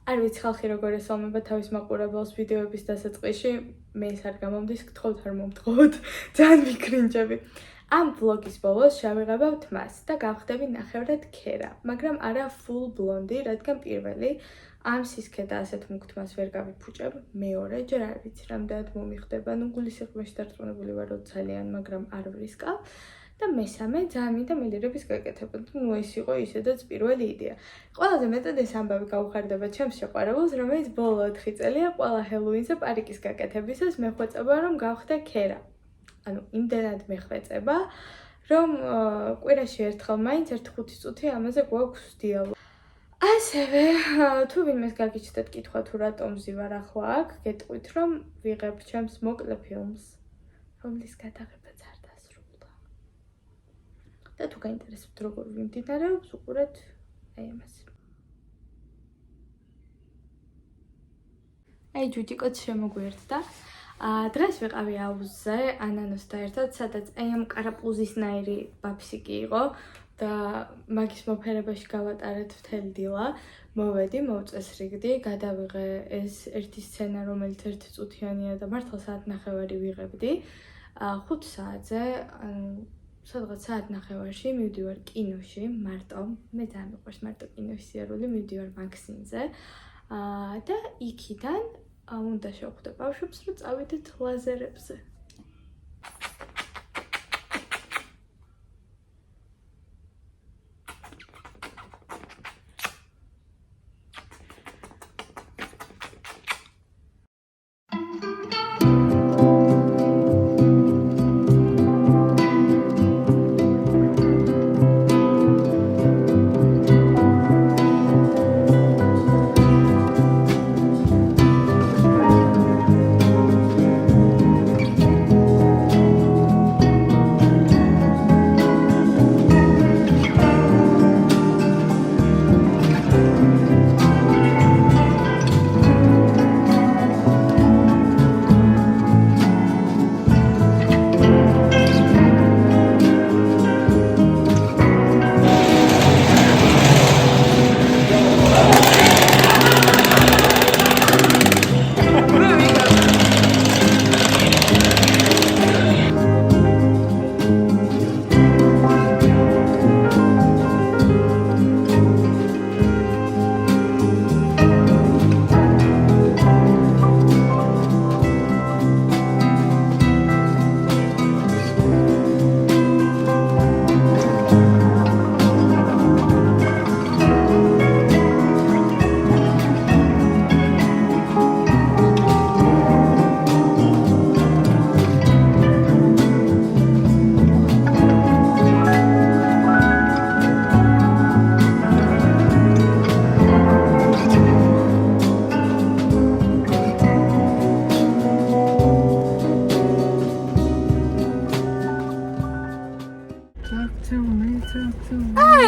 არ ვიცი ხალხი როგორ ესალმება თავის მაყურებელს ვიდეოების დასაწყისში, მე ის არ გამომდის, გთხოვთ არ მომთხოვოთ, ძალიან ვიქრინჯები. ამ ვლოგის ბოლოს შევიღებავთ მას და გავხდები ნახევრად ქერა, მაგრამ არა full blonde, რადგან პირველი ამ სისქედა ასეთ მუქთ მას ვერ გავიფუჭებ, მეორე ჯერ არ ვიცი რამდენად მომიხდება, ნუ გულის სიყმეში დარწმუნებული ვარ, რომ ძალიან, მაგრამ არ ვრისკავ. და მესამე ძალიან მინდა მილირების გაკეთება. ნუ ეს იყო ისედაც პირველი იდეა. ყველაზე მეტად ეს ამბავი გაუხარდება ჩემს შეყვარებულს, რომელიც ბოლო 4 წელია ყველა ჰელოუინზე პარიკის გაკეთებისას მეხვეწება, რომ გავხდე ქერა. ანუ იმდენად მეხვეწება, რომ კვირაში ერთხელ მაინც 1-5 წუთი ამაზე გვაქვს დიალოგი. ასევე თუ ვინმეს გაგიჩნდათ კითხვა თუ რატომ ვზივარ ახლა აქ, გეტყვით რომ ვიღებ ჩემს მოკლე ფილმს, რომლის გადაღებაც არ დასრულდა. და თუ გაინტერესებთ როგორ ვიმდინარეობს, უყურეთ აი ამას. აი ჯუჯიკოც შემოგვიერთდა. დღეს ვიყავი აუზზე ანანოსთან ერთად, სადაც აი ამ კარაპლუზისნაირი ბაფსიკი იყო და მაგის მოფერებაში გავატარეთ მთელი დილა. მოვედი, მოვწესრიგდი, გადავიღე ეს ერთი სცენა, რომელიც 1 წუთიანია და მართლა საათნახევარი ვიღებდი. 5 საათზე, სადღაც საათნახევარში მივდივარ კინოში, მარტო, მე ძალიან მიყვარს მარტო კინოში სიარული, მივდივარ მაქსიმზე. და იქიდან უნდა შევხვდე ბავშვებს, რომ წავიდეთ ლაზერებზე.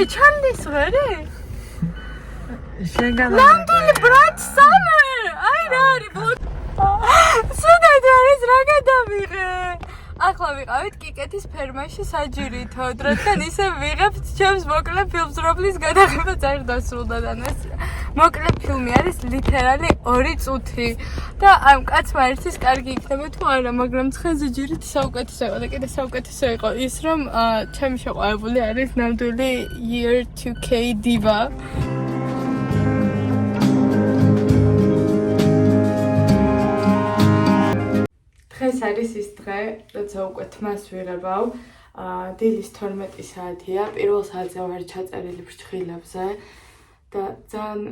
ჩანდის ვერი? ნამდვილი ბრატ სამერ! აი რა არის ბლოგ. სუდად არის რა გადავიღე? ახლა ვიყავით კიკეთის ფერმაში საჯირითო, რადგან ისე ვიღებთ ჩემს მოკლე ფილმს, რომლის გადაღებაც არ დასრულდა და ეს მოკლე ფილმი არის ლითერალი 2 წუთი და ამ კაცმა ერთის კარგი იქნება თუ არა, მაგრამ ცხენზე ჯირით საუკეთესო იყო და კიდე საუკეთესო იყო ის, რომ ჩემი შეყვარებული არის ნამდვილი Year 2K diva. დღეს არის ის დღე, როცა უკვე თმას ვიღებავ. დილის 12 საათია, პირველ საათზე ვარ ჩაწერილი ფრჩხილებზე და ძალიან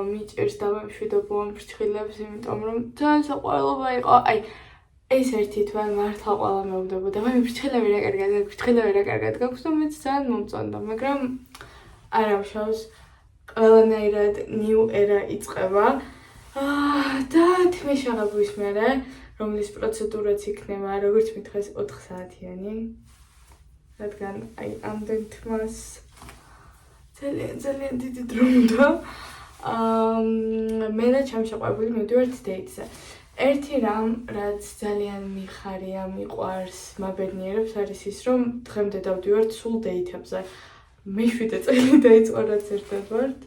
მიჭირს და მშვიდობ ამ ფრჩხილებს, იმიტომ რომ ძალიან საყვარელობა იყო. აი ეს ერთი თვე მართლა ყველა მეუბნებოდა, ვაი ფრჩხილები რა კარგად გაქვს, ფრჩხილები რა კარგად გაქვს და მეც ძალიან მომწონდა, მაგრამ არ ამშავს ყველანაირად new era იწყება. და თმის შეღებვის მერე რომლის პროცედურაც იქნება, როგორც მითხეს 4 საათიანი. რადგან აი ამდენ თმას ძალიან დიდი დრო უნდა. მე და ჩემი შეყვარებული მივდივართ დეიტზე. ერთი რამ, რაც ძალიან მიხარია, მიყვარს, მაბედნიერებს არის ის, რომ დღემდე დავდივართ სულ დეიტებზე. მე 7 წელი დაიწყო, რაც ერთად ვართ.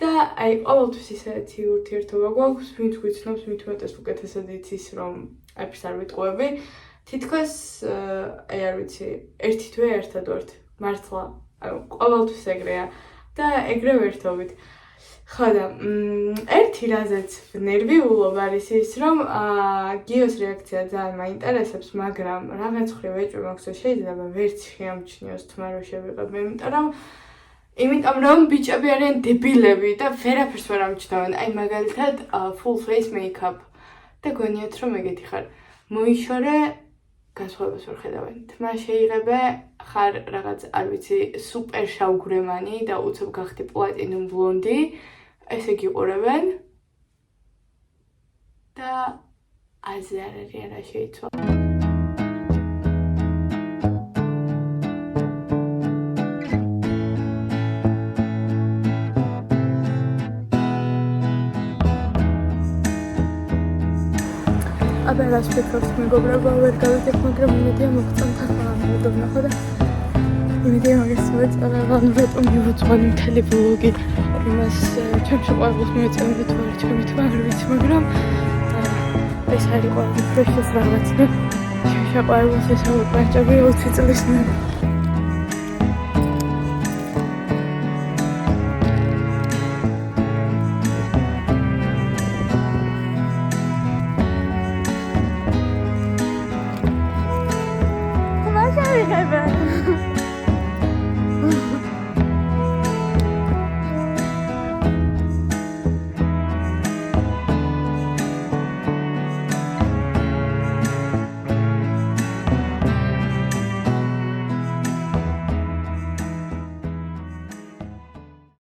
და აი ყოველთვის ისეთი ურთიერთობა გვაქვს, ვინც გვიცნობს, მით უმეტეს უკეთესად იცის, რომ აფერს არ ვიტყუები. თითქოს აი არ ვიცი, ერთი თვე ერთად ვართ. მართლა, ყოველთვის ეგრეა და ეგრე ვერთობით. ხო და ერთი რაზეც ნერვიულობ არის ის, რომ გიოს რეაქცია ძალიან მაინტერესებს, მაგრამ რაღაც ხრივ ეჭვი მაქვს, რომ შეიძლება ვერც შეამჩნიოს თმა რომ შევიღებ, იმიტომ რომ ბიჭები არიან დებილები და ვერაფერს ვერ ამჩნევენ. აი მაგალითად full face make-up და გონიათ რომ ეგეთი ხარ. მოიშორე განსხვავებას ვერ ხედავენ. თმა შეიღებე, ხარ რაღაც არ ვიცი, სუპერ შავგვრემანი და უცებ გახდი პლატინუმ ბლონდი. ესე გიყურებენ და აზე არ არის რა შეიცვალა. აბა რას ფიქრობთ მეგობრებო, ვერ გავიგებ, მაგრამ იმედია მოგწონთ ახლა ვიდეო ვნახო და იმედია მაგას მოეწონა, ანუ რატომ მივუძღვანი მთელი ვლოგი იმას ჩემს შეყვარებულს მიეწევინეთ თუ არა ჩემი თქმა არ ვიცი, მაგრამ ეს არის ყველა ფრეშის რაღაცა. ჩემს შეყვარებულს ესაა პანჭები 20 წლის